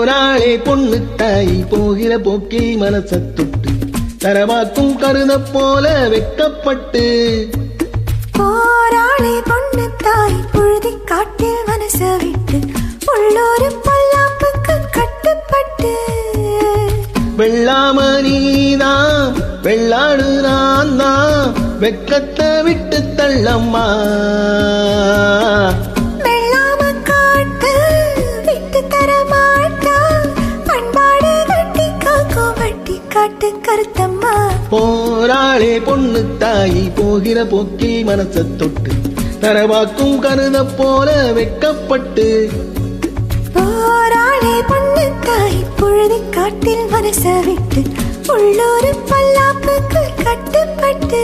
போராளே பொண்ணு தாய் போகிற போக்கில் மனச தொட்டு தரவாக்கும் கருத போல வெக்கப்பட்டு போராளே பொண்ணு தாய் புழுதி காட்டில் மனச விட்டு உள்ளூர் பல்லாப்புக்கு கட்டுப்பட்டு வெள்ளாம நீதான் வெள்ளாடு நான் தான் வெக்கத்தை விட்டு தள்ளம்மா வெள்ளாம காட்டு விட்டு தர மாட்டா பண்பாடு கட்டி காக்கும் வட்டி காட்டு கருத்தம்மா போராளே பொண்ணு தாய் போகிற போக்கில் மனச தொட்டு தரவாக்கும் கருத போல வெக்கப்பட்டு போராளே பொண்ணு தாய் புழுதி காட்டில் மனச விட்டு உள்ளூர் பல்லாப்புக்கு கட்டுப்பட்டு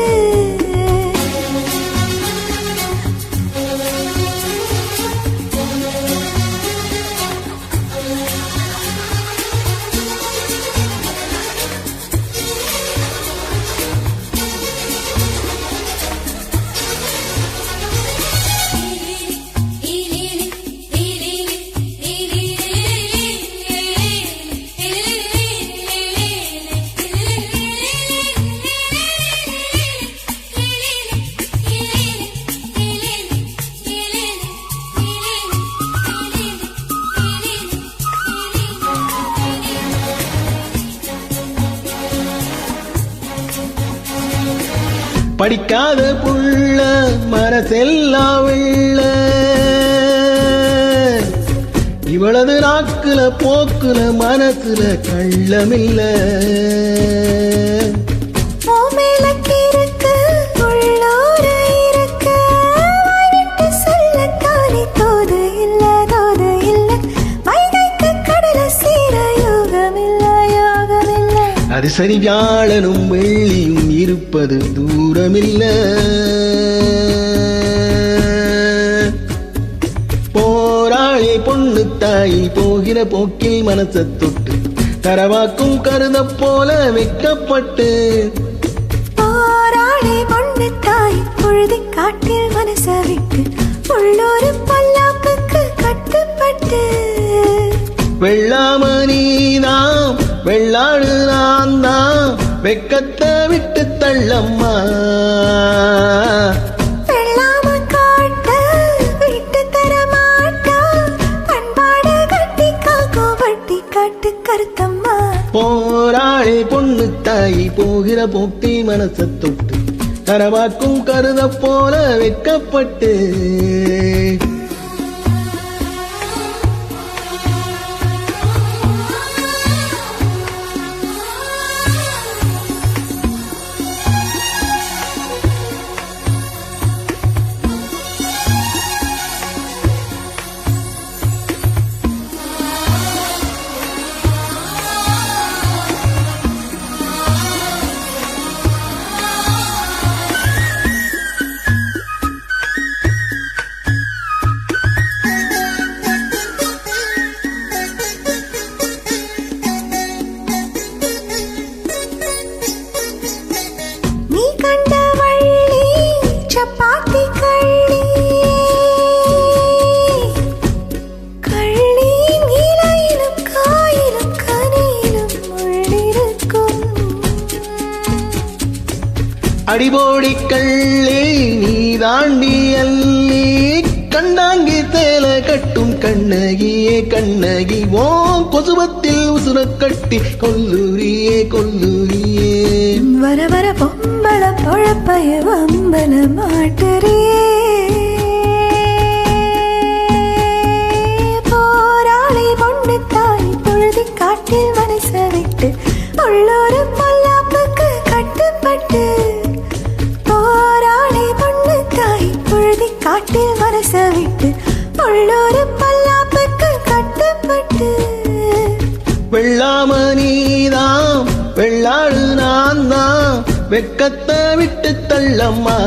படிக்காத புள்ள மனசெல்லாம் வெள்ள இவளது நாக்குல போக்குல மனசுல கள்ளமில்ல அது சரி வியாழனும் வெள்ளியும் இருப்பது தூரமில்ல போராளே பொண்ணு தாய் போகிற போக்கில் மனச தொட்டு தரவாக்கும் கருத போல வெக்கப்பட்டு போராளே பொண்ணு தாய் புழுதி காட்டில் மனச விட்டு உள்ளூர் பல்லாப்புக்கு கட்டுப்பட்டு வெள்ளாம நீதான் வெள்ளாடு நான் தான் வெக்கத்தை விட்டு தள்ளம்மா வெள்ளாம காட்டு விட்டு தர மாட்டா பண்பாடு கட்டி காக்கும் வட்டி காட்டு கருத்தம்மா போராளே பொண்ணு தாய் போகிற போக்கில் மனச தொட்டு தரவாக்கும் கருத போல வெக்கப்பட்டு அடிபோடி கள்ளே நீ தாண்டி அள்ளி கண்டாங்கி தேல கட்டும் கண்ணகியே கண்ணகி ஓ கொசுவத்தில் உசுர கட்டி கொல்லுரியே கொல்லுரியே வர வர பொம்பள பொழப்பைய வம்பல மாட்டறியே போராளி பொண்ணு தாய் பொழுதி காட்டில் மனச விட்டு உள்ளூர் பல்லாப்புக்கு கட்டுப்பட்டு காட்டில் மனச விட்டு உள்ளூர் பல்லாப்புக்கு கட்டுப்பட்டு வெள்ளாம நீதான் வெள்ளாடு நான் தான் வெக்கத்தை விட்டு தள்ளம்மா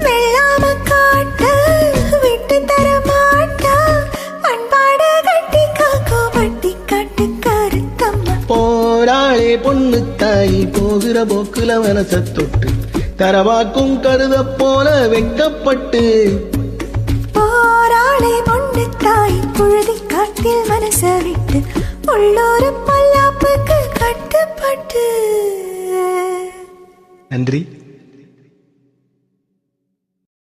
வெள்ளாம காட்டு விட்டு தர மாட்டா பண்பாடு கட்டி காக்கும் வட்டி காட்டு கருத்தம்மா போராளே பொண்ணு தாய் போகிற போக்குல மனச தொட்டு தரவாக்கும் கருத போல வெக்கப்பட்டு போராளே பொண்ணு தாய் புழுதி காட்டில் மனச விட்டு உள்ளூர் பல்லாப்புக்கு கட்டுப்பட்டு. நன்றி.